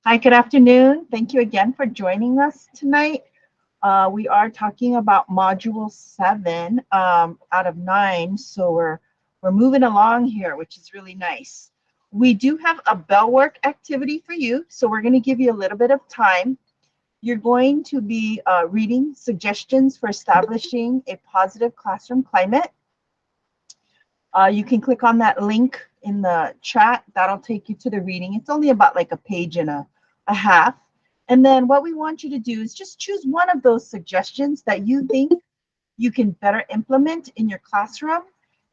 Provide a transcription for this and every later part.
Hi, good afternoon. Thank you again for joining us tonight. We are talking about Module 7 out of 9, so we're moving along here, which is really nice. We do have a bell work activity for you, so we're going to give you a little bit of time. You're going to be reading suggestions for establishing a positive classroom climate. You can click on that link in the chat. That'll take you to the reading. It's only about like a page and a half. And then what we want you to do is just choose one of those suggestions that you think you can better implement in your classroom.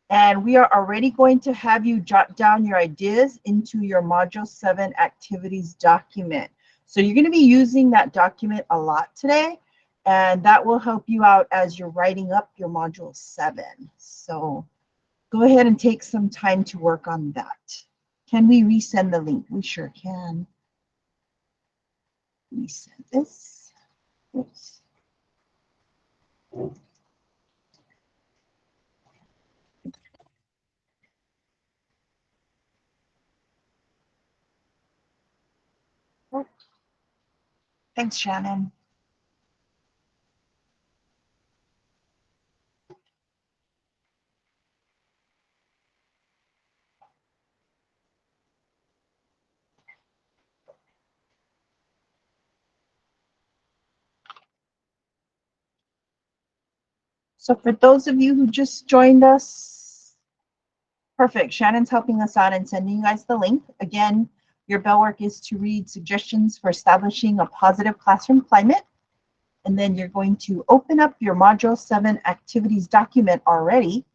And we are already going to have you jot down your ideas into your Module 7 activities document. So you're going to be using that document a lot today, and that will help you out as you're writing up your Module 7. So go ahead and take some time to work on that. Can we resend the link? We sure can. Resend this. Oops. Oh, thanks, Shannon. So for those of you who just joined us, perfect. Shannon's helping us out and sending you guys the link. Again, your bell work is to read suggestions for establishing a positive classroom climate. And then you're going to open up your Module 7 activities document already.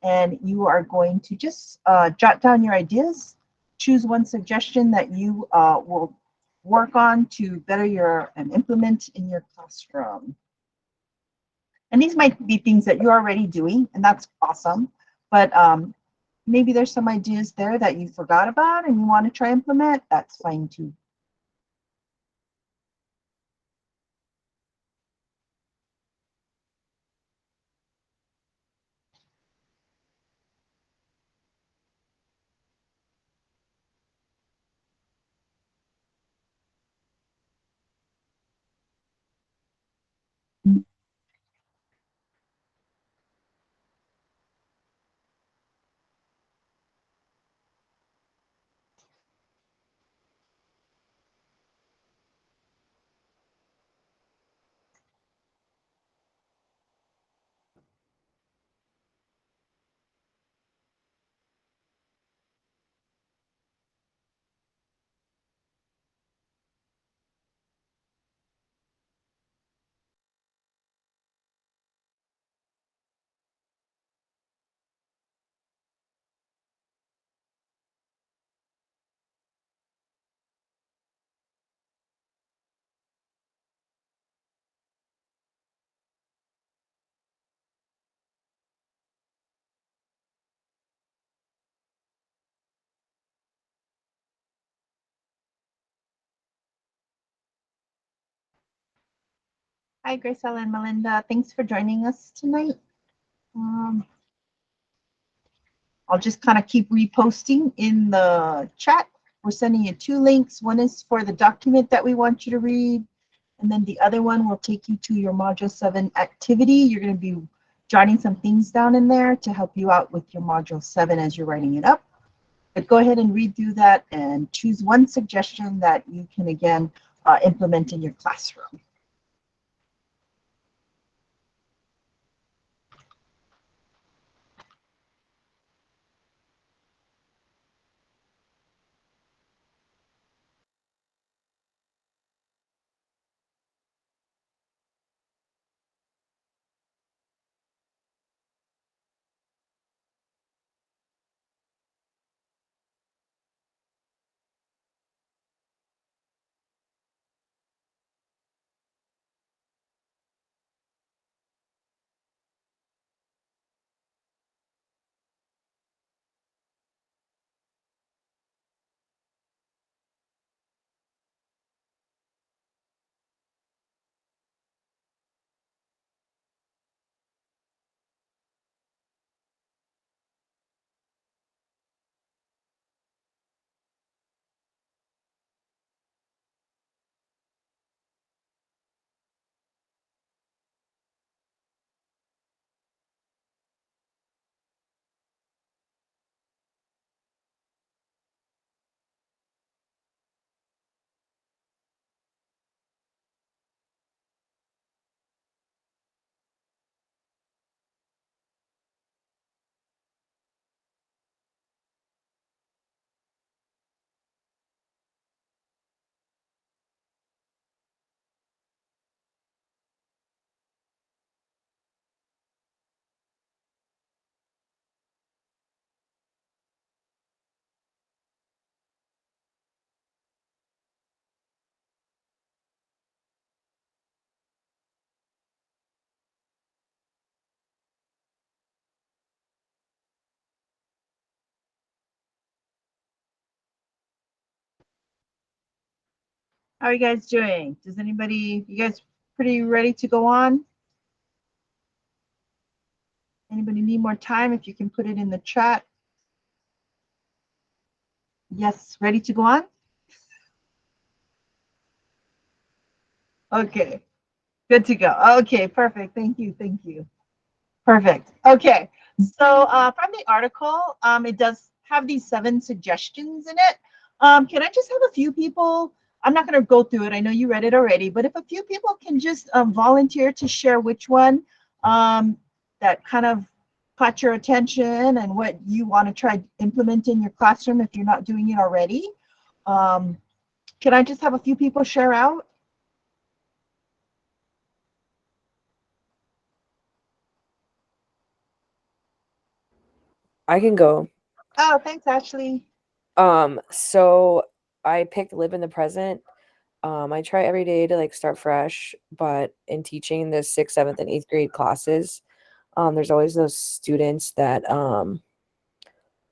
And you are going to just jot down your ideas. Choose one suggestion that you will work on to better your and implement in your classroom. And these might be things that you're already doing, and that's awesome. But maybe there's some ideas there that you forgot about and you want to try implement. That's fine too. Hi, Gracella and Melinda. Thanks for joining us tonight. I'll just kind of keep reposting in the chat. We're sending you 2 links. One is for the document that we want you to read, and then the other one will take you to your Module 7 activity. You're going to be jotting some things down in there to help you out with your Module 7 as you're writing it up. But go ahead and read through that and choose one suggestion that you can, again, implement in your classroom. How are you guys doing? Does anybody, you guys pretty ready to go on? Anybody need more time? If you can put it in the chat. Yes, ready to go on? Okay, good to go. Okay, perfect. Thank you. Thank you. Perfect. Okay, so from the article, it does have these 7 suggestions in it. Can I just have a few people? I'm not going to go through it. I know you read it already, but if a few people can just volunteer to share which one that kind of caught your attention and what you want to try to implement in your classroom if you're not doing it already. Can I just have a few people share out? I can go. Oh, thanks, Ashley. So I picked live in the present. I try every day to like start fresh, but in teaching the 6th, 7th, and 8th grade classes, there's always those students that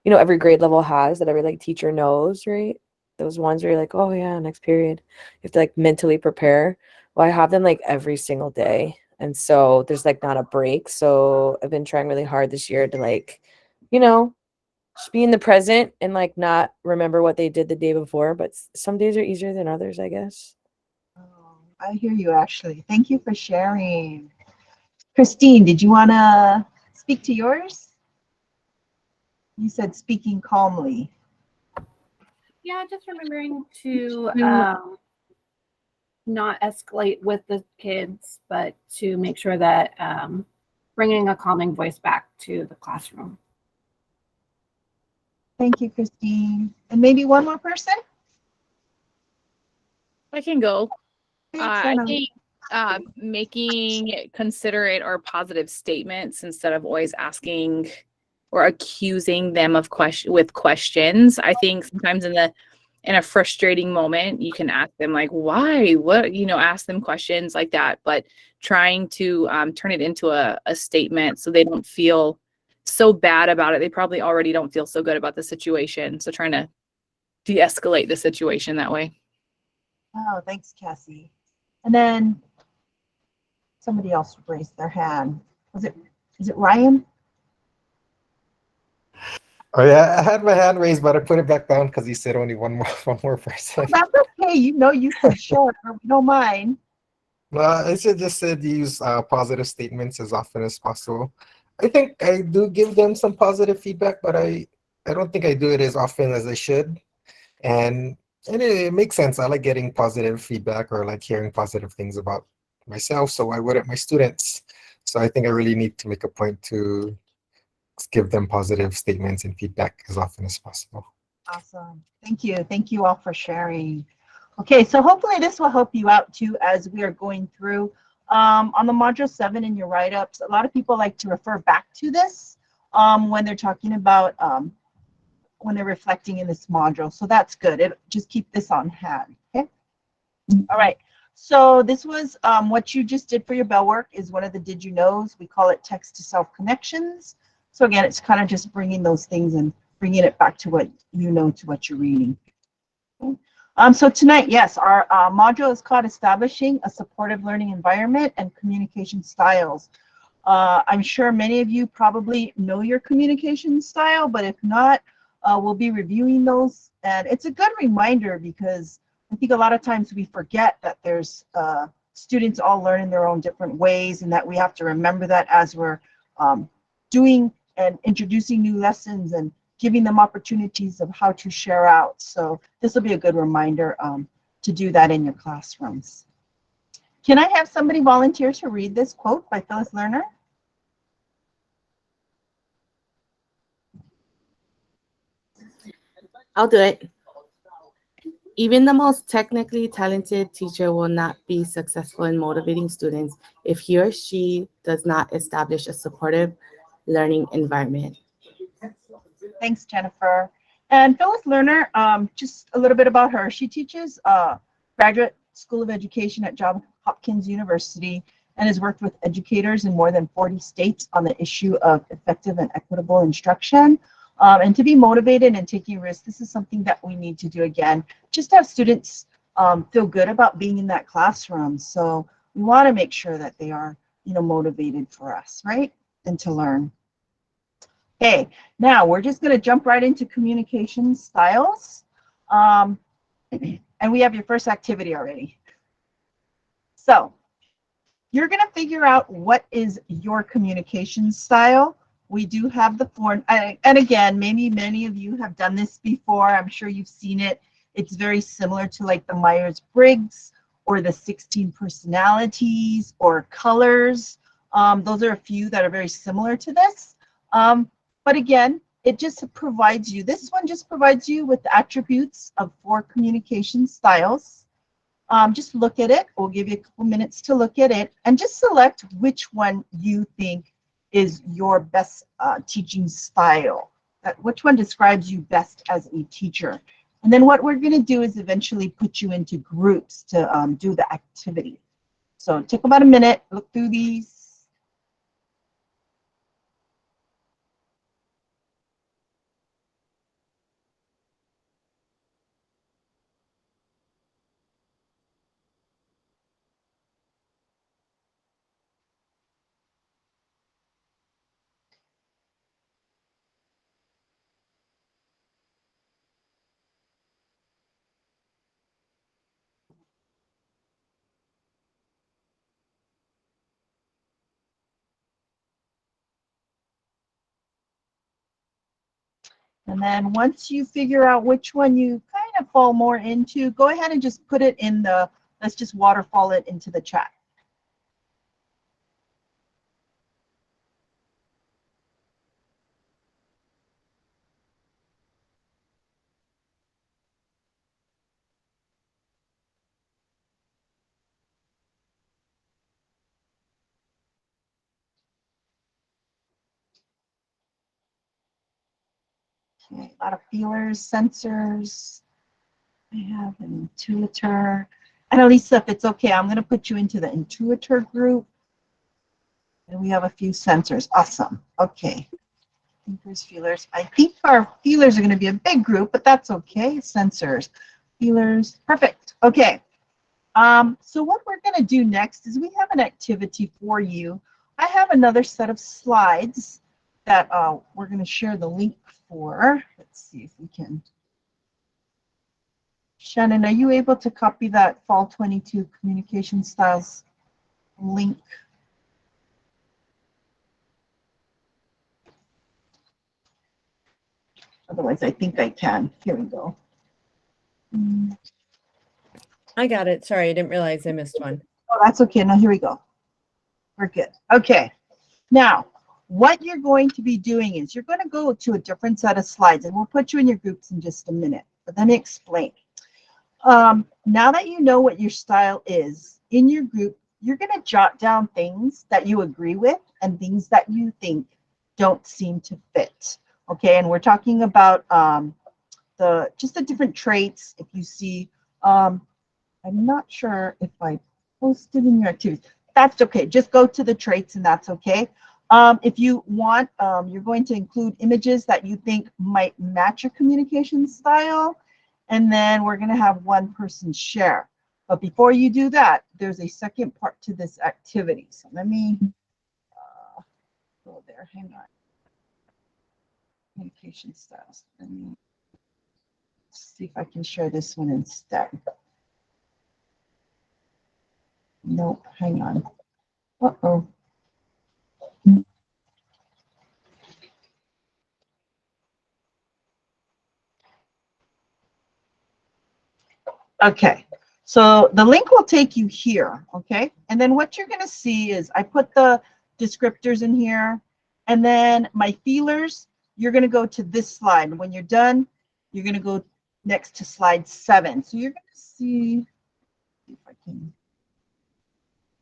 every grade level has that every like teacher knows, right? Those ones where you're like, oh yeah, next period. You have to like mentally prepare. Well, I have them like every single day. And so there's like not a break. So I've been trying really hard this year to like, you know, just be in the present and like not remember what they did the day before. But some days are easier than others, I guess. Oh, I hear you, Ashley. Thank you for sharing. Christine, did you want to speak to yours? You said speaking calmly. Yeah, just remembering to not escalate with the kids, but to make sure that bringing a calming voice back to the classroom. Thank you, Christine. And maybe one more person? I can go. Thanks, I Anna. think making considerate or positive statements instead of always asking or accusing them of questions. I think sometimes in a frustrating moment, you can ask them like, why, what, ask them questions like that, but trying to turn it into a statement so they don't feel so bad about it. They probably already don't feel so good about the situation. So trying to de-escalate the situation that way. Oh, thanks, Cassie. And then somebody else raised their hand. Is it Ryan? Oh yeah, I had my hand raised, but I put it back down because you said only one more person. That's okay. You can share. We don't mind. I should just said use positive statements as often as possible. I think I do give them some positive feedback, but I don't think I do it as often as I should. And it makes sense. I like getting positive feedback or like hearing positive things about myself. So why wouldn't my students? So I think I really need to make a point to give them positive statements and feedback as often as possible. Awesome. Thank you. Thank you all for sharing. Okay, so hopefully this will help you out too as we are going through. On the module 7 in your write-ups, a lot of people like to refer back to this when they're talking about when they're reflecting in this module. So that's good. Just keep this on hand. Okay. All right. So this was what you just did for your bell work is one of the did you knows. We call it text to self connections. So again, it's kind of just bringing those things and bringing it back to what you know, to what you're reading. Okay. So tonight, yes, our module is called Establishing a Supportive Learning Environment and Communication Styles. I'm sure many of you probably know your communication style, but if not, we'll be reviewing those. And it's a good reminder because I think a lot of times we forget that there's students all learn in their own different ways and that we have to remember that as we're doing and introducing new lessons and giving them opportunities of how to share out. So this will be a good reminder to do that in your classrooms. Can I have somebody volunteer to read this quote by Phyllis Lerner? I'll do it. Even the most technically talented teacher will not be successful in motivating students if he or she does not establish a supportive learning environment. Thanks, Jennifer. And Phyllis Lerner, just a little bit about her. She teaches Graduate School of Education at Johns Hopkins University and has worked with educators in more than 40 states on the issue of effective and equitable instruction. And to be motivated and taking risks, this is something that we need to do again. Just have students feel good about being in that classroom. So we want to make sure that they are, motivated for us, right? And to learn. Okay, now we're just going to jump right into communication styles. And we have your first activity already. So you're going to figure out what is your communication style. We do have the form, and again, maybe many of you have done this before. I'm sure you've seen it. It's very similar to like the Myers-Briggs or the 16 personalities or colors. Those are a few that are very similar to this. But again, it just provides you, this one just provides you with the attributes of 4 communication styles. Just look at it. We'll give you a couple minutes to look at it and just select which one you think is your best teaching style. Which one describes you best as a teacher? And then what we're going to do is eventually put you into groups to do the activity. So take about a minute, look through these. And then once you figure out which one you kind of fall more into, go ahead and just put it in the, let's just waterfall it into the chat. Okay, a lot of feelers, sensors. I have an intuitor. And Elisa, if it's okay, I'm going to put you into the intuitor group. And we have a few sensors. Awesome. Okay. Thinkers, feelers. I think our feelers are going to be a big group, but that's okay. Sensors, feelers. Perfect. Okay. So what we're going to do next is we have an activity for you. I have another set of slides that we're going to share the link for. Let's see if we can. Shannon, are you able to copy that Fall 22 Communication Styles link? Otherwise, I think I can. Here we go. I got it. Sorry, I didn't realize I missed one. Oh, that's okay. Now, here we go. We're good. Okay. Now, what you're going to be doing is you're going to go to a different set of slides, and we'll put you in your groups in just a minute. But let me explain. Now that you know what your style is, in your group, you're going to jot down things that you agree with and things that you think don't seem to fit. Okay, and we're talking about just the different traits. If you see, I'm not sure if I posted in your activities. That's okay. Just go to the traits and that's okay. If you want, you're going to include images that you think might match your communication style. And then we're going to have one person share. But before you do that, there's a second part to this activity. So let me go there. Hang on. Communication styles. Let me see if I can share this one instead. Nope. Hang on. Uh-oh. Okay, so the link will take you here, okay? And then what you're gonna see is I put the descriptors in here, and then my feelers, you're gonna go to this slide. And when you're done, you're gonna go next to slide 7. So you're gonna see if I can,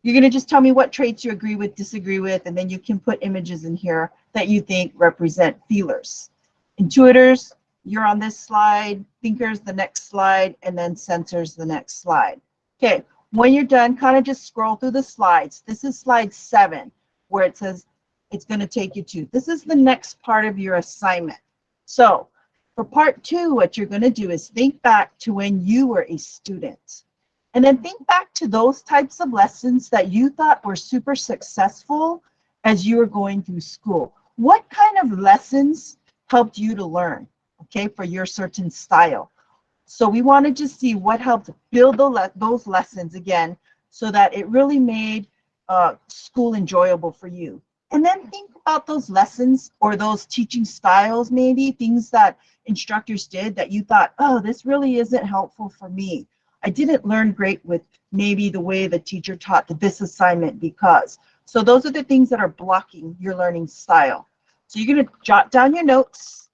you're gonna just tell me what traits you agree with, disagree with, and then you can put images in here that you think represent feelers. Intuitors, you're on this slide, thinkers the next slide, and then sensors the next slide. Okay, when you're done, kind of just scroll through the slides. This is slide 7, where it says it's going to take you to. This is the next part of your assignment. So For part 2, what you're going to do is think back to when you were a student. And then think back to those types of lessons that you thought were super successful as you were going through school. What kind of lessons helped you to learn, okay, for your certain style? So we wanted to see what helped build those lessons again so that it really made school enjoyable for you. And then think about those lessons or those teaching styles, maybe things that instructors did that you thought, oh, this really isn't helpful for me. I didn't learn great with maybe the way the teacher taught this assignment because. So those are the things that are blocking your learning style. So you're going to jot down your notes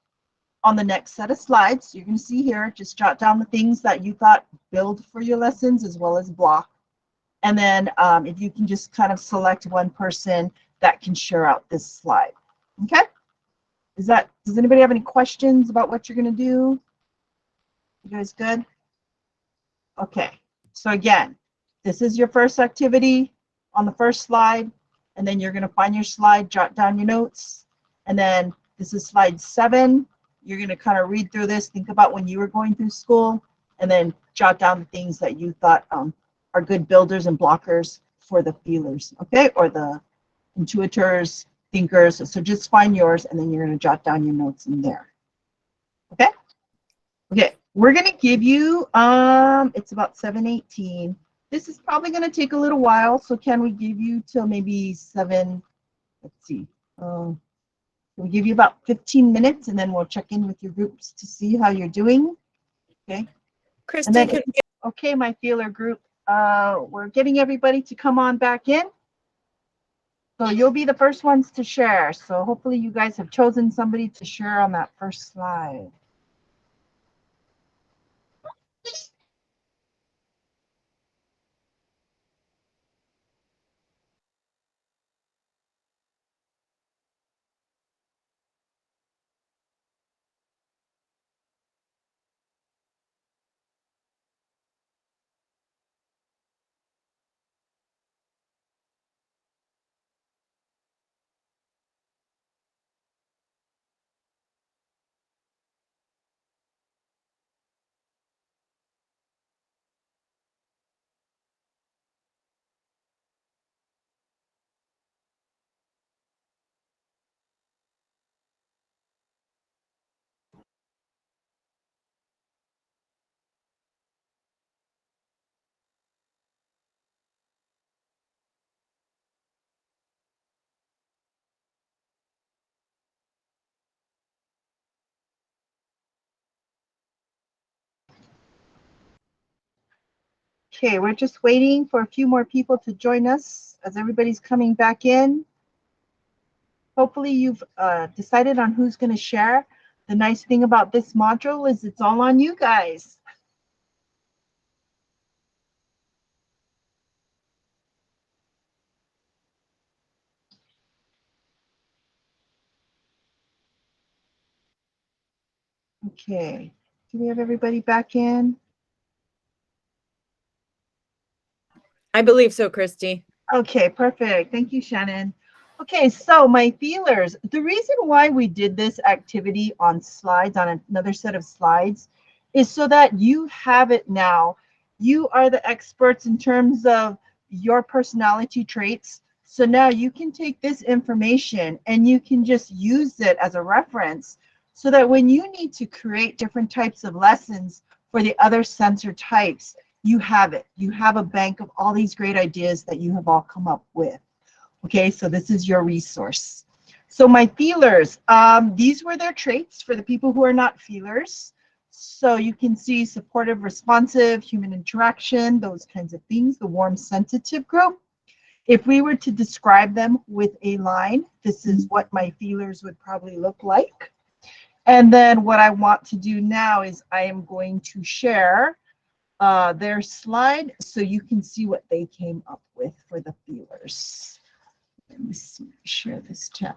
on the next set of slides. You're going to see here, just jot down the things that you thought build for your lessons as well as block. And then if you can just kind of select one person that can share out this slide. Okay? Does anybody have any questions about what you're going to do? You guys good? Okay. So again, this is your first activity on the first slide. And then you're going to find your slide, jot down your notes. And then this is slide 7. You're going to kind of read through this, think about when you were going through school, and then jot down the things that you thought are good builders and blockers for the feelers, okay? Or the intuitors, thinkers. So just find yours, and then you're going to jot down your notes in there, okay? Okay, we're going to give you, it's about 7:18. This is probably going to take a little while, so can we give you till maybe 7, let's see. We'll give you about 15 minutes, and then we'll check in with your groups to see how you're doing, okay? Christy, And then, can okay, my feeler group, we're getting everybody to come on back in. So you'll be the first ones to share. So hopefully you guys have chosen somebody to share on that first slide. Okay, we're just waiting for a few more people to join us as everybody's coming back in. Hopefully you've decided on who's going to share. The nice thing about this module is it's all on you guys. Okay, do we have everybody back in? I believe so, Christy. Okay, perfect. Thank you, Shannon. Okay, so my feelers, the reason why we did this activity on slides, on another set of slides, is so that you have it now. You are the experts in terms of your personality traits. So now you can take this information and you can just use it as a reference so that when you need to create different types of lessons for the other sensor types, you have it. You have a bank of all these great ideas that you have all come up with. Okay, so this is your resource. So my feelers, these were their traits for the people who are not feelers. So you can see supportive, responsive, human interaction, those kinds of things, the warm, sensitive group. If we were to describe them with a line, this is what my feelers would probably look like. And then what I want to do now is I am going to share their slide so you can see what they came up with for the feelers. Let me see, share this tab.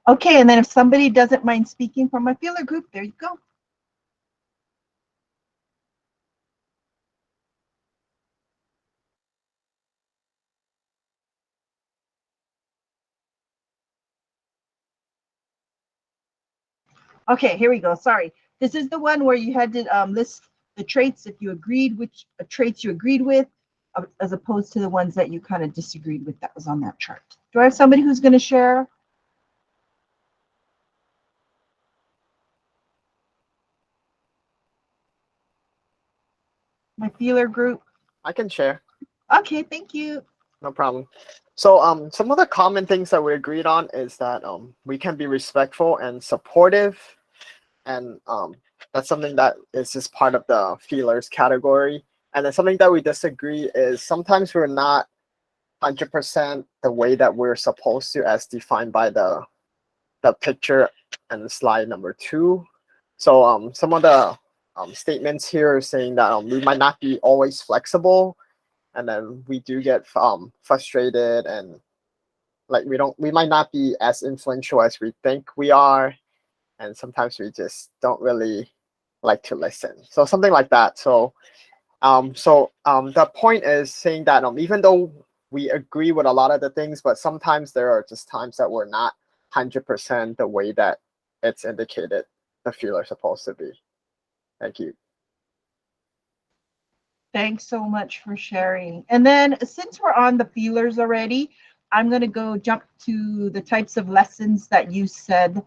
Okay, and then if somebody doesn't mind speaking from my feeler group, there you go. Okay, here we go. Sorry. This is the one where you had to list the traits if you agreed, which traits you agreed with, as opposed to the ones that you kind of disagreed with that was on that chart. Do I have somebody who's going to share? My feeler group. I can share. Okay, thank you. No problem. So some of the common things that we agreed on is that we can be respectful and supportive, and that's something that is just part of the feelers category. And then something that we disagree is sometimes we're not 100% the way that we're supposed to, as defined by the picture and slide number 2. So some of the statements here are saying that we might not be always flexible, and then we do get frustrated, and like we might not be as influential as we think we are, and sometimes we just don't really like to listen. So something like that. So the point is saying that even though we agree with a lot of the things, but sometimes there are just times that we're not 100% the way that it's indicated the feeler is supposed to be. Thank you. Thanks so much for sharing. And then since we're on the feelers already, I'm going to go jump to the types of lessons that you said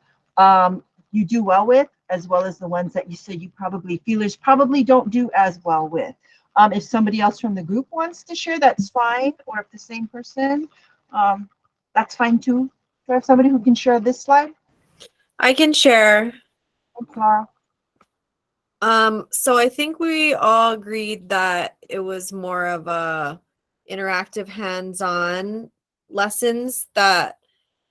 you do well with, as well as the ones that you said you feelers probably don't do as well with. If somebody else from the group wants to share, that's fine. Or if the same person, that's fine too. Do I have somebody who can share this slide? I can share. Oh, Clara. So I think we all agreed that it was more of a interactive hands-on lessons that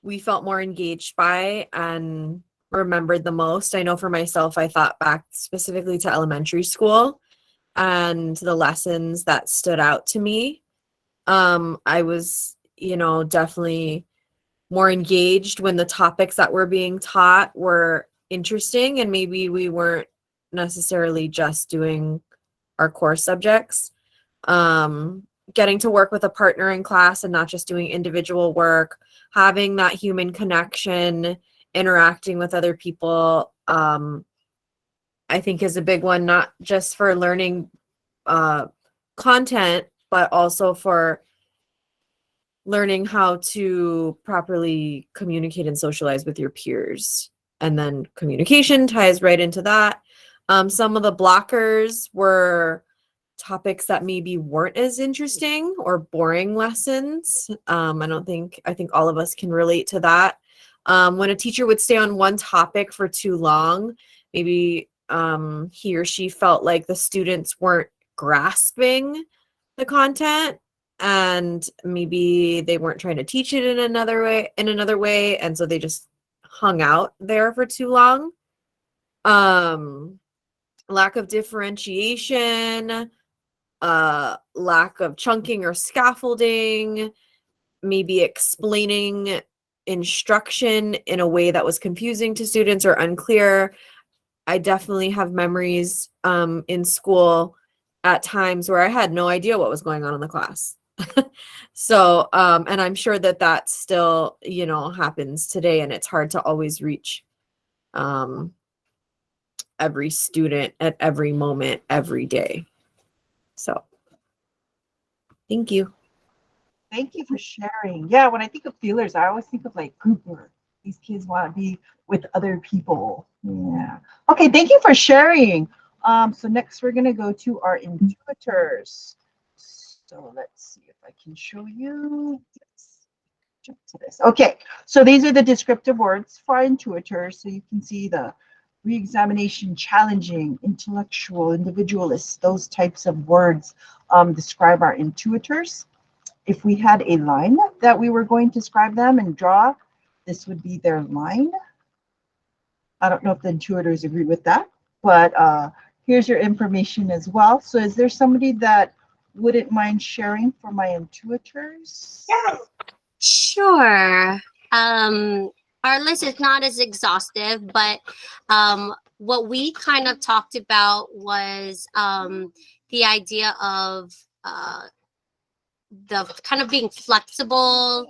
we felt more engaged by and remembered the most. I know for myself, I thought back specifically to elementary school and the lessons that stood out to me. I was, definitely more engaged when the topics that were being taught were interesting, and maybe we weren't necessarily just doing our core subjects. Getting to work with a partner in class and not just doing individual work, having that human connection, interacting with other people, I think is a big one, not just for learning content, but also for learning how to properly communicate and socialize with your peers. And then communication ties right into that. Some of the blockers were topics that maybe weren't as interesting or boring lessons. I think all of us can relate to that. When a teacher would stay on one topic for too long, maybe he or she felt like the students weren't grasping the content, and maybe they weren't trying to teach it in another way, and so they just hung out there for too long. Lack of differentiation, lack of chunking or scaffolding, maybe explaining instruction in a way that was confusing to students or unclear. I definitely have memories in school at times where I had no idea what was going on in the class. So, and I'm sure that still, happens today, and it's hard to always reach every student at every moment, every day. So, thank you. Thank you for sharing. Yeah, when I think of feelers, I always think of like group work. These kids want to be with other people. Yeah. Okay, thank you for sharing. So next we're going to go to our intuitors. So let's see if I can show you. Yes. Jump to this. Okay, so these are the descriptive words for our intuitors. So you can see the re-examination, challenging, intellectual, individualist, those types of words describe our intuitors. If we had a line that we were going to describe them and draw, this would be their line. I don't know if the intuitors agree with that, but here's your information as well. So is there somebody that wouldn't mind sharing for my intuitors? Yeah. Sure. Our list is not as exhaustive, but what we kind of talked about was the idea of the kind of being flexible,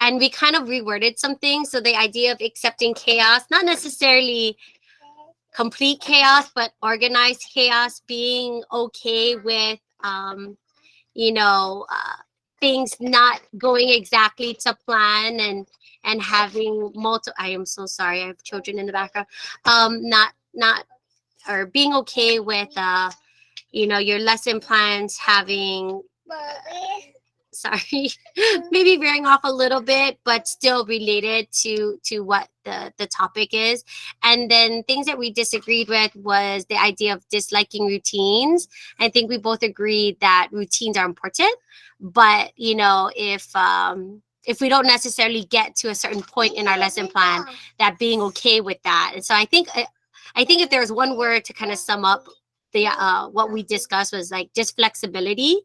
and we kind of reworded some things. So the idea of accepting chaos, not necessarily complete chaos, but organized chaos, being okay with, you know, things not going exactly to plan, and having multiple. I am so sorry. I have children in the background. Not or being okay with, you know, your lesson plans having. Sorry, maybe veering off a little bit, but still related to what the topic is. And then things that we disagreed with was the idea of disliking routines. I think we both agreed that routines are important, but you know, if we don't necessarily get to a certain point in our lesson plan, that being okay with that. And so I think if there was one word to kind of sum up the what we discussed, was like just flexibility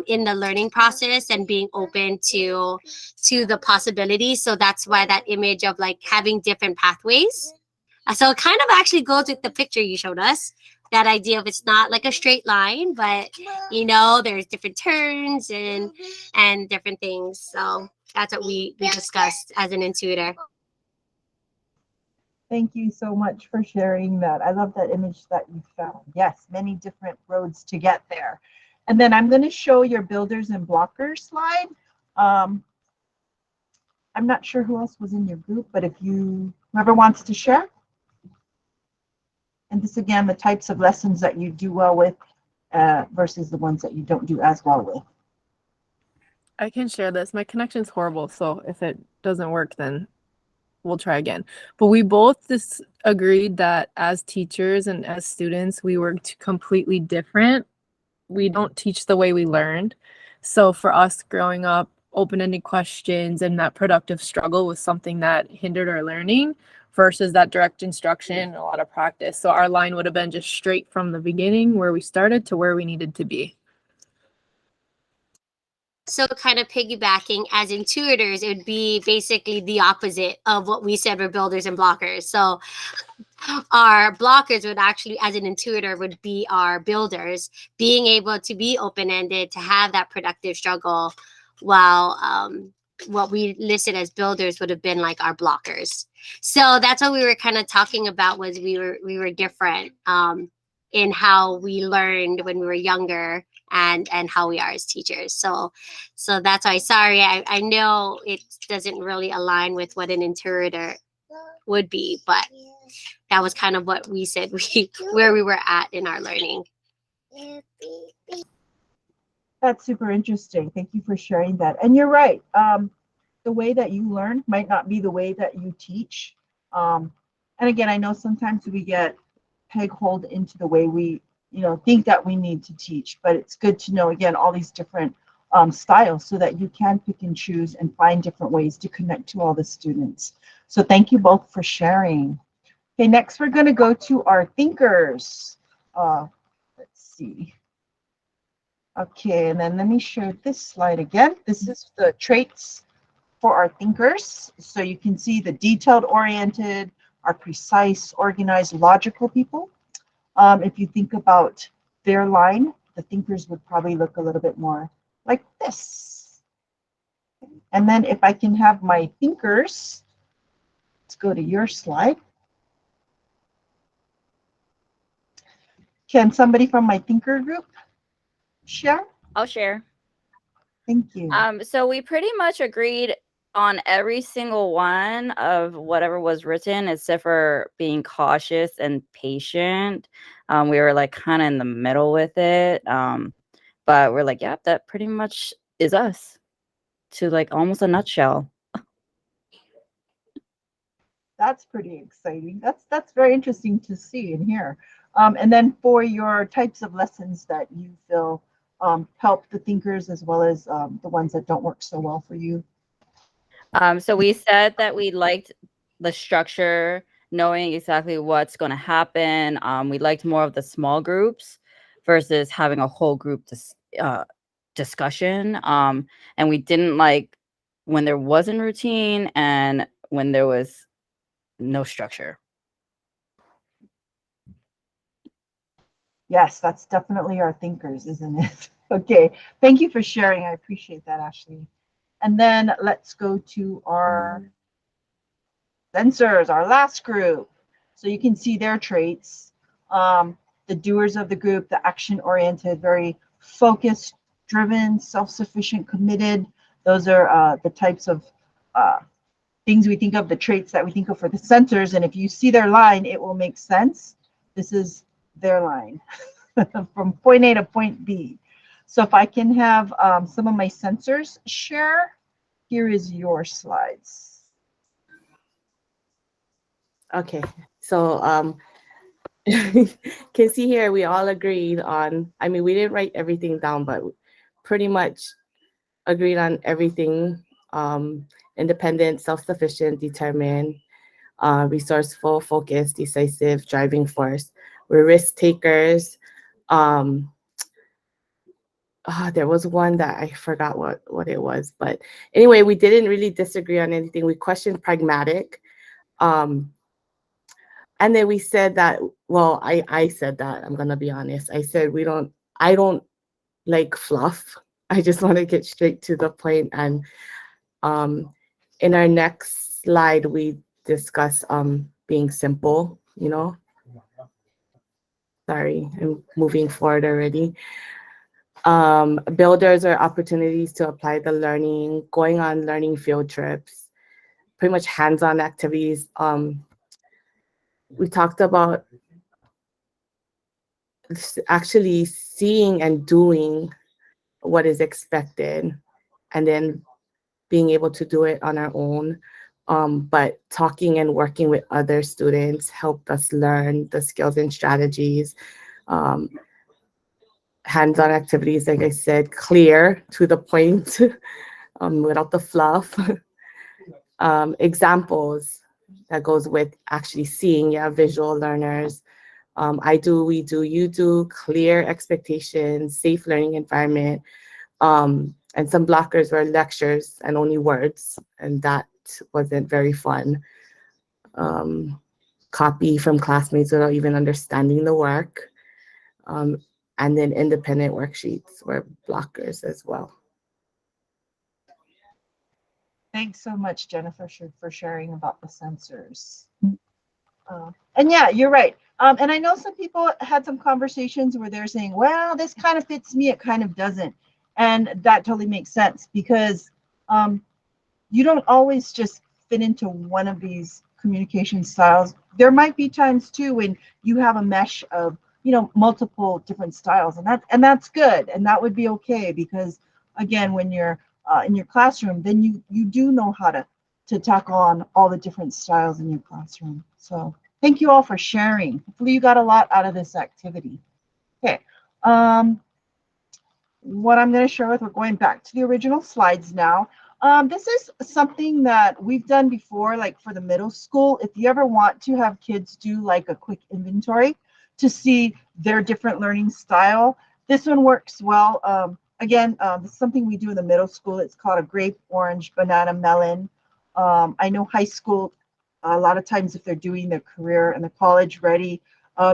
in the learning process, and being open to the possibilities. So that's why that image of like having different pathways. So it kind of actually goes with the picture you showed us. That idea of it's not like a straight line, but you know, there's different turns and different things. So that's what we discussed as an intuitor. Thank you so much for sharing that. I love that image that you found. Yes, many different roads to get there. And then I'm going to show your builders and blockers slide. I'm not sure who else was in your group, but if whoever wants to share. And this again, the types of lessons that you do well with versus the ones that you don't do as well with. I can share this. My connection's horrible, so if it doesn't work, then we'll try again. But we both just agreed that as teachers and as students, we were completely different. We don't teach the way we learned. So for us growing up, open-ended questions and that productive struggle was something that hindered our learning versus that direct instruction and a lot of practice. So our line would have been just straight from the beginning where we started to where we needed to be. So kind of piggybacking, as intuitors, it would be basically the opposite of what we said were builders and blockers. So our blockers would actually, as an intuitor, would be our builders, being able to be open-ended, to have that productive struggle, while what we listed as builders would have been like our blockers. So that's what we were kind of talking about, was we were different in how we learned when we were younger, and how we are as teachers. So that's why, sorry, I know it doesn't really align with what an intuitor would be, but that was kind of what we said where we were at in our learning. That's super interesting. Thank you for sharing that. And you're right. The way that you learn might not be the way that you teach. And again, I know sometimes we get peg-holed into the way we, think that we need to teach, but it's good to know, again, all these different styles so that you can pick and choose and find different ways to connect to all the students. So thank you both for sharing. Okay, next we're going to go to our thinkers. Let's see. Okay, and then let me share this slide again. This is the traits for our thinkers. So you can see the detailed oriented, our precise, organized, logical people. If you think about their line, the thinkers would probably look a little bit more like this. And then if I can have my thinkers, let's go to your slide. Can somebody from my thinker group share? I'll share. Thank you. So we pretty much agreed on every single one of whatever was written, except for being cautious and patient. We were like kind of in the middle with it. But we're like, yeah, that pretty much is us, to like almost a nutshell. That's pretty exciting. That's very interesting to see and hear. And then for your types of lessons that you feel help the thinkers as well as the ones that don't work so well for you. So we said that we liked the structure, knowing exactly what's going to happen. We liked more of the small groups versus having a whole group discussion. And we didn't like when there wasn't routine and when there was no structure. Yes, that's definitely our thinkers, isn't it? Okay, thank you for sharing. I appreciate that, Ashley. And then let's go to our sensors, our last group. So you can see their traits. The doers of the group, the action-oriented, very focused, driven, self-sufficient, committed. Those are the types of things we think of, the traits that we think of for the sensors. And if you see their line, it will make sense. This is their line from point A to point B. So if I can have some of my sensors share, here is your slides. Okay, so can see here we all agreed on, I mean, we didn't write everything down, but pretty much agreed on everything. Independent, self-sufficient, determined, resourceful, focused, decisive, driving force. We're risk takers. There was one that I forgot what it was, but anyway, we didn't really disagree on anything. We questioned pragmatic. And then we said that, well, I said that, I'm gonna be honest. I said I don't like fluff. I just want to get straight to the point. And in our next slide, we discuss being simple, you know. Sorry, I'm moving forward already. Builders are opportunities to apply the learning, going on learning field trips, pretty much hands-on activities. We talked about actually seeing and doing what is expected, and then being able to do it on our own. But talking and working with other students helped us learn the skills and strategies. Hands-on activities, like I said, clear, to the point, without the fluff. Examples that goes with actually seeing, yeah, visual learners. I do, we do, you do, clear expectations, safe learning environment. And some blockers were lectures and only words, and that wasn't very fun. Copy from classmates without even understanding the work. And then independent worksheets were blockers as well. Thanks so much, Jennifer, for sharing about the sensors. And yeah, you're right. And I know some people had some conversations where they're saying, well, this kind of fits me, it kind of doesn't. And that totally makes sense, because you don't always just fit into one of these communication styles. There might be times too when you have a mesh of, you know, multiple different styles, and that's good, and that would be okay, because again, when you're in your classroom, then you do know how to tackle on all the different styles in your classroom. So thank you all for sharing. Hopefully you got a lot out of this activity. Okay. What I'm going to share with, we're going back to the original slides now. This is something that we've done before, like for the middle school. If you ever want to have kids do like a quick inventory to see their different learning style, this one works well. Again, this is something we do in the middle school. It's called a grape, orange, banana, melon. I know high school, a lot of times if they're doing their career and the college ready,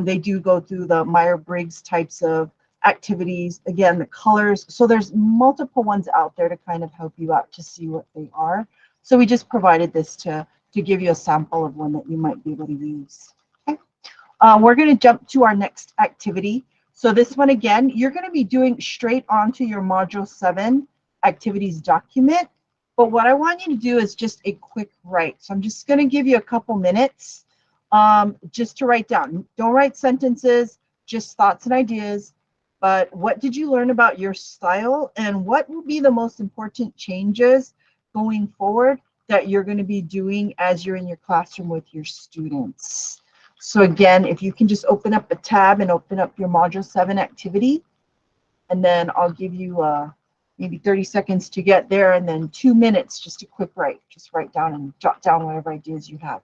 they do go through the Myers-Briggs types of activities. Again, the colors. So there's multiple ones out there to kind of help you out to see what they are. So we just provided this to give you a sample of one that you might be able to use. Okay. We're going to jump to our next activity. So this one, again, you're going to be doing straight onto your Module 7 activities document. But what I want you to do is just a quick write. So I'm just going to give you a couple minutes just to write down. Don't write sentences, just thoughts and ideas. But what did you learn about your style, and what will be the most important changes going forward that you're going to be doing as you're in your classroom with your students? So again, if you can just open up a tab and open up your Module 7 activity, and then I'll give you maybe 30 seconds to get there, and then 2 minutes, just a quick write. Just write down and jot down whatever ideas you have.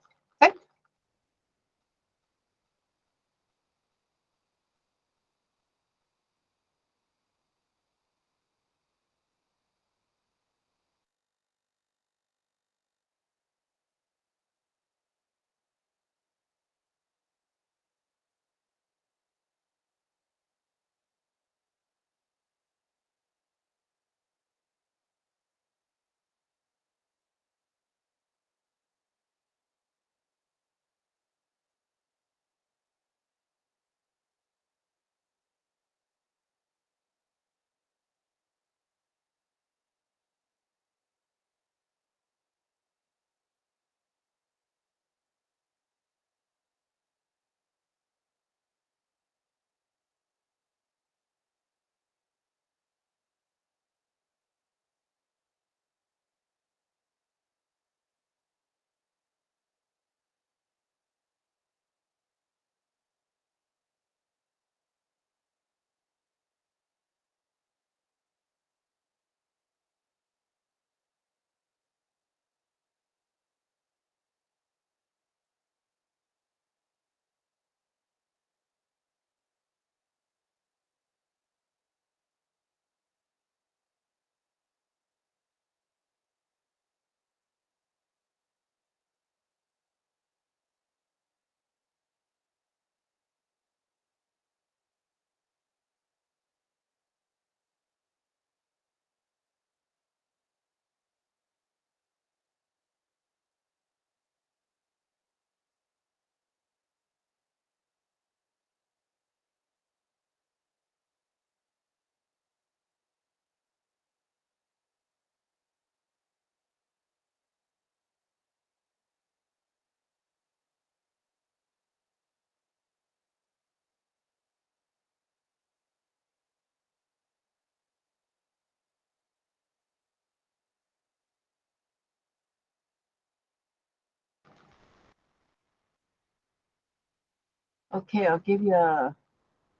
Okay, I'll give you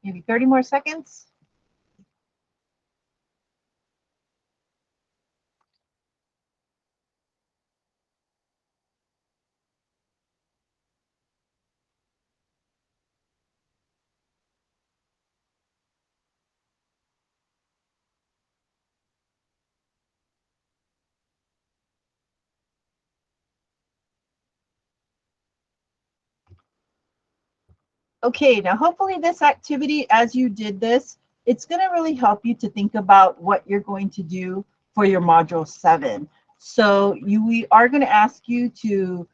maybe 30 more seconds. Okay, now hopefully this activity, as you did this, it's going to really help you to think about what you're going to do for your Module 7. So we are going to ask you to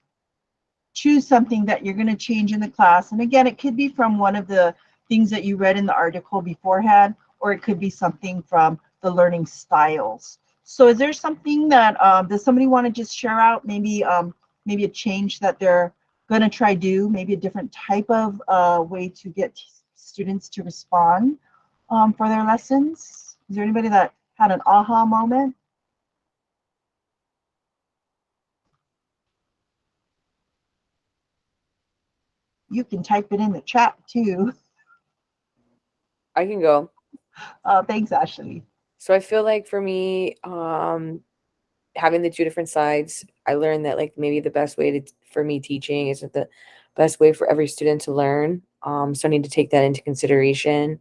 choose something that you're going to change in the class. And again, it could be from one of the things that you read in the article beforehand, or it could be something from the learning styles. So is there something that, does somebody want to just share out maybe maybe a change that they're going to try do, maybe a different type of way to get students to respond for their lessons? Is there anybody that had an aha moment? You can type it in the chat too. I can go. Thanks, Ashley. So I feel like for me, having the two different sides, I learned that like maybe the best way for me teaching isn't the best way for every student to learn. So I need to take that into consideration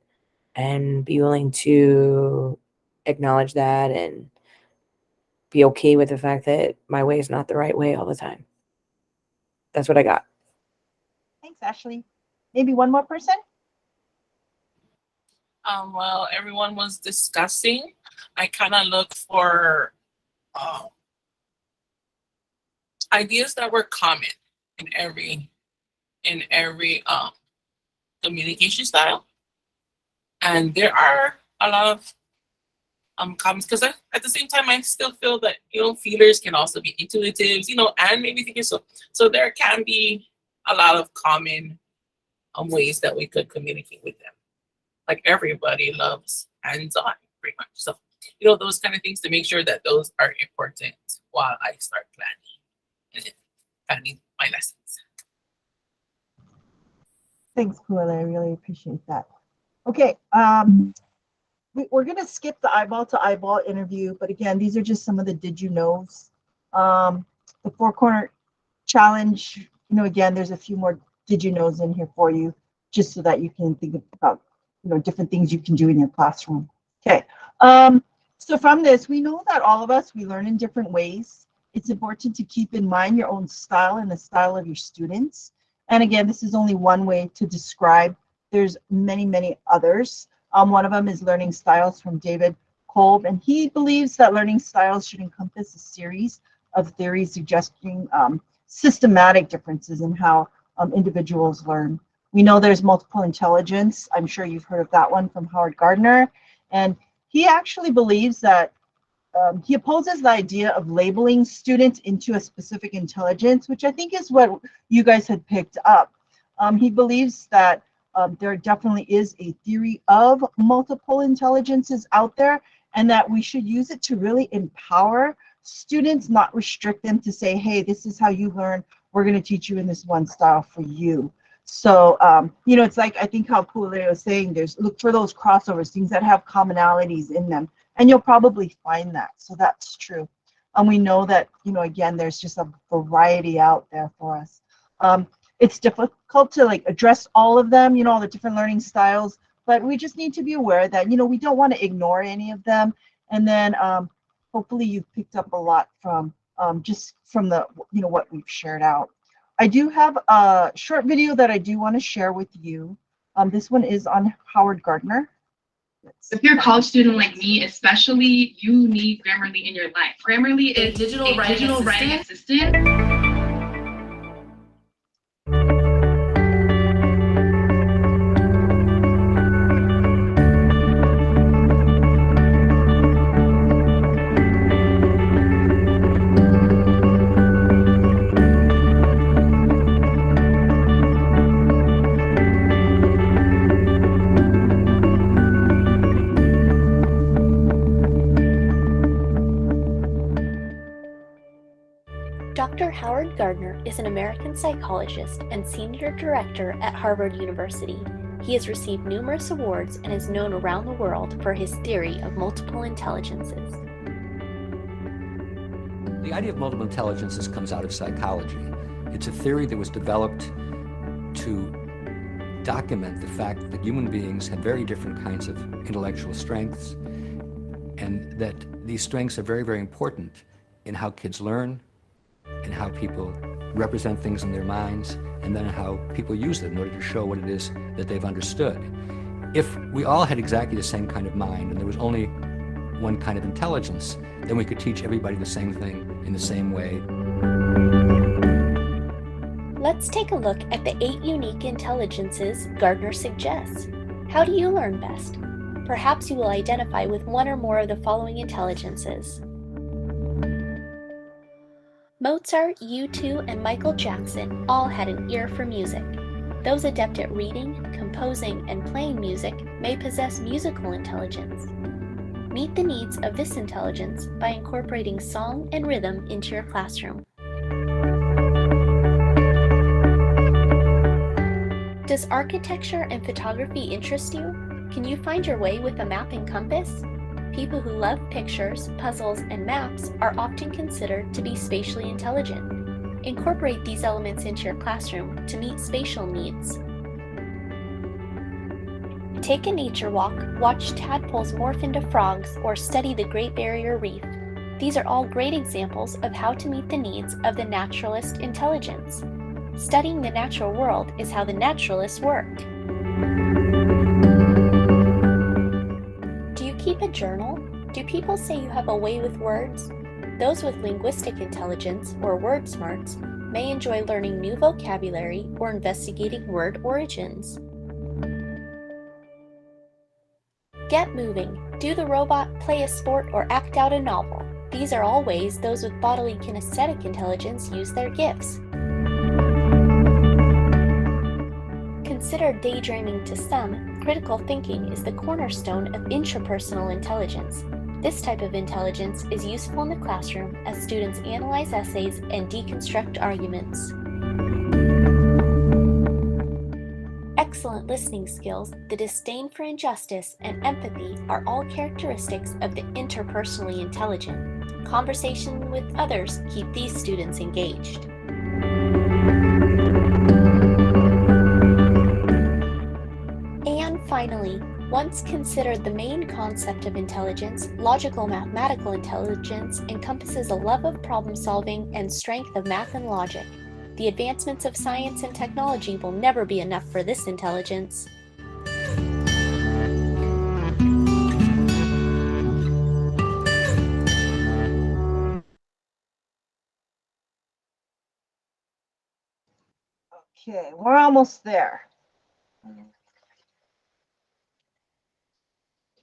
and be willing to acknowledge that and be okay with the fact that my way is not the right way all the time. That's what I got. Thanks, Ashley. Maybe one more person? While everyone was discussing, I kind of looked for ideas that were common in every communication style, and there are a lot of comments, because at the same time I still feel that feelers can also be intuitives, and maybe thinking so there can be a lot of common ways that we could communicate with them. Like everybody loves hands-on, pretty much. So, those kind of things, to make sure that those are important while I start planning my lessons. Thanks, Kuala. I really appreciate that. Okay, we're going to skip the eyeball to eyeball interview, but again, these are just some of the did you knows. The four corner challenge, again, there's a few more did you knows in here for you, just so that you can think about different things you can do in your classroom. Okay, so from this, we know that all of us, we learn in different ways. It's important to keep in mind your own style and the style of your students. And again, this is only one way to describe. There's many, many others. One of them is Learning Styles from David Kolb, and he believes that learning styles should encompass a series of theories suggesting systematic differences in how individuals learn. We know there's multiple intelligence. I'm sure you've heard of that one from Howard Gardner. And he actually believes that he opposes the idea of labeling students into a specific intelligence, which I think is what you guys had picked up. He believes that there definitely is a theory of multiple intelligences out there, and that we should use it to really empower students, not restrict them to say, hey, this is how you learn. We're going to teach you in this one style for you. So, it's like, I think how Pule was saying, look for those crossovers, things that have commonalities in them, and you'll probably find that. So that's true. And we know that, again, there's just a variety out there for us. It's difficult to address all of them, all the different learning styles, but we just need to be aware that, we don't want to ignore any of them. And then hopefully you've picked up a lot from just from the, what we've shared out. I do have a short video that I do want to share with you. This one is on Howard Gardner. If you're a college student like me, especially, you need Grammarly in your life. Grammarly is a digital writing assistant. Dr. Dr. Howard Gardner is an American psychologist and senior director at Harvard University. He has received numerous awards and is known around the world for his theory of multiple intelligences. The idea of multiple intelligences comes out of psychology. It's a theory that was developed to document the fact that human beings have very different kinds of intellectual strengths, and that these strengths are very, very important in how kids learn, in how people represent things in their minds, and then how people use them in order to show what it is that they've understood. If we all had exactly the same kind of mind and there was only one kind of intelligence, then we could teach everybody the same thing in the same way. Let's take a look at the 8 unique intelligences Gardner suggests. How do you learn best? Perhaps you will identify with one or more of the following intelligences. Mozart, U2, and Michael Jackson all had an ear for music. Those adept at reading, composing, and playing music may possess musical intelligence. Meet the needs of this intelligence by incorporating song and rhythm into your classroom. Does architecture and photography interest you? Can you find your way with a map and compass? People who love pictures, puzzles, and maps are often considered to be spatially intelligent. Incorporate these elements into your classroom to meet spatial needs. Take a nature walk, watch tadpoles morph into frogs, or study the Great Barrier Reef. These are all great examples of how to meet the needs of the naturalist intelligence. Studying the natural world is how the naturalists work. Do you keep a journal? Do people say you have a way with words? Those with linguistic intelligence, or word smarts, may enjoy learning new vocabulary or investigating word origins. Get moving, do the robot, play a sport, or act out a novel. These are all ways those with bodily kinesthetic intelligence use their gifts. Considered daydreaming to some, critical thinking is the cornerstone of intrapersonal intelligence. This type of intelligence is useful in the classroom as students analyze essays and deconstruct arguments. Excellent listening skills, the disdain for injustice, and empathy are all characteristics of the interpersonally intelligent. Conversation with others keep these students engaged. And finally, once considered the main concept of intelligence, logical mathematical intelligence encompasses a love of problem solving and strength of math and logic. The advancements of science and technology will never be enough for this intelligence. Okay, we're almost there.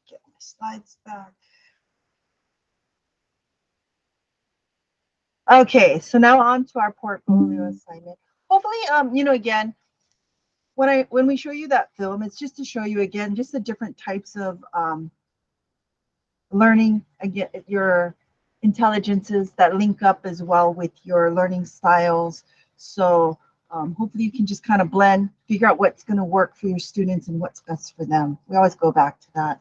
Get my slides back. Okay, so now on to our portfolio assignment. Hopefully, again, when we show you that film, it's just to show you again just the different types of learning, again, your intelligences that link up as well with your learning styles. So hopefully you can just kind of blend, figure out what's going to work for your students and what's best for them. We always go back to that.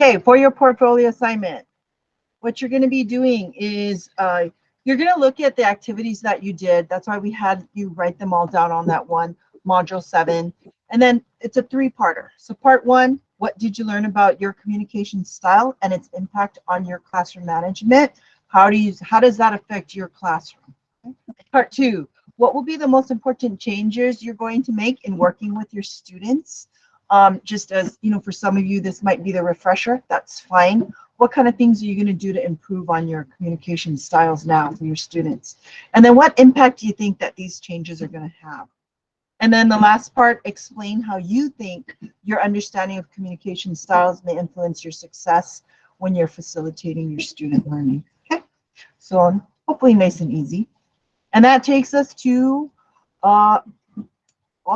Okay, for your portfolio assignment, what you're going to be doing is you're going to look at the activities that you did. That's why we had you write them all down on that one, module 7. And then it's a 3-parter. So part 1, what did you learn about your communication style and its impact on your classroom management? How does that affect your classroom? Okay. Part 2, what will be the most important changes you're going to make in working with your students? Just as, for some of you, this might be the refresher. That's fine. What kind of things are you going to do to improve on your communication styles now for your students? And then what impact do you think that these changes are going to have? And then the last part, explain how you think your understanding of communication styles may influence your success when you're facilitating your student learning. Okay, so hopefully nice and easy. And that takes us to all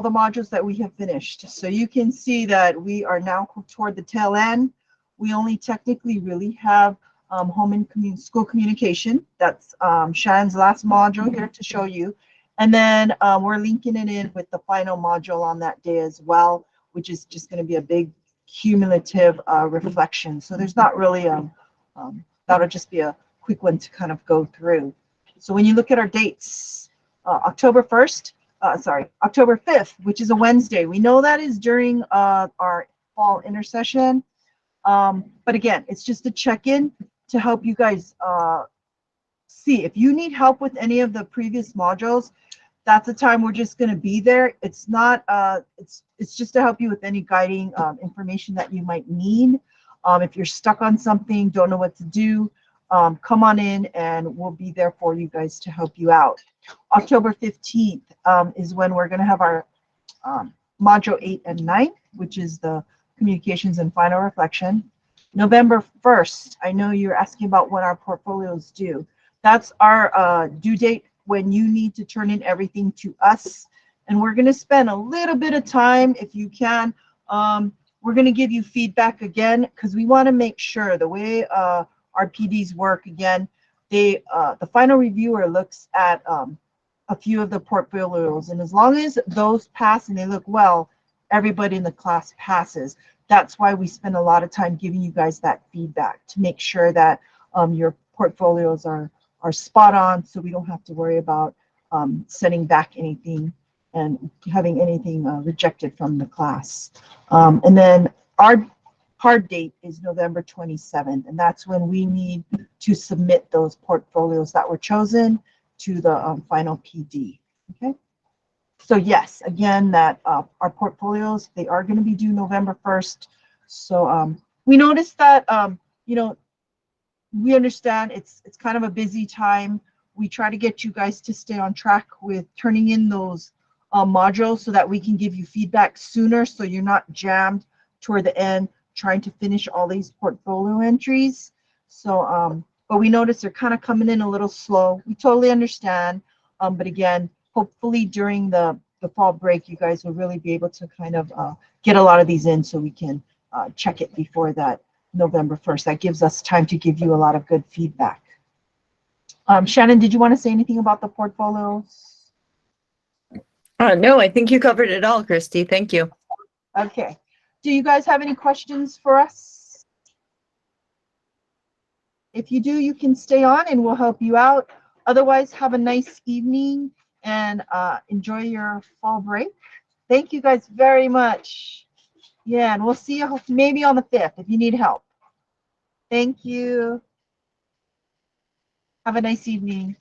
the modules that we have finished. So you can see that we are now toward the tail end. We only technically really have home and school communication. That's Shannon's last module here to show you. And then we're linking it in with the final module on that day as well, which is just going to be a big cumulative reflection. So there's not really that'll just be a quick one to kind of go through. So when you look at our dates, October 5th, which is a Wednesday, we know that is during our fall intercession. But again, it's just a check-in to help you guys see if you need help with any of the previous modules. That's the time we're just going to be there. It's not it's just to help you with any guiding information that you might need. If you're stuck on something, don't know what to do, come on in and we'll be there for you guys to help you out. October 15th is when we're going to have our module 8 and 9, which is the communications and final reflection. November 1st, I know you're asking about when our portfolios due. That's our due date when you need to turn in everything to us. And we're going to spend a little bit of time, if you can. We're going to give you feedback again, because we want to make sure the way our PDs work, again, the final reviewer looks at a few of the portfolios. And as long as those pass and they look well, everybody in the class passes. That's why we spend a lot of time giving you guys that feedback to make sure that your portfolios are spot on, so we don't have to worry about sending back anything and having anything rejected from the class. And then our hard date is November 27th, and that's when we need to submit those portfolios that were chosen to the final PD. Okay. So yes, again, that our portfolios, they are going to be due November 1st. So we noticed that, you know, we understand it's kind of a busy time. We try to get you guys to stay on track with turning in those modules so that we can give you feedback sooner, so you're not jammed toward the end trying to finish all these portfolio entries. So, but we notice they're kind of coming in a little slow. We totally understand. But again, hopefully during the fall break, you guys will really be able to kind of get a lot of these in so we can check it before that November 1st. That gives us time to give you a lot of good feedback. Shannon, did you want to say anything about the portfolios? No, I think you covered it all, Christy. Thank you. Okay. Do you guys have any questions for us? If you do, you can stay on and we'll help you out. Otherwise, have a nice evening and enjoy your fall break. Thank you guys very much. Yeah, and we'll see you maybe on the 5th if you need help. Thank you. Have a nice evening.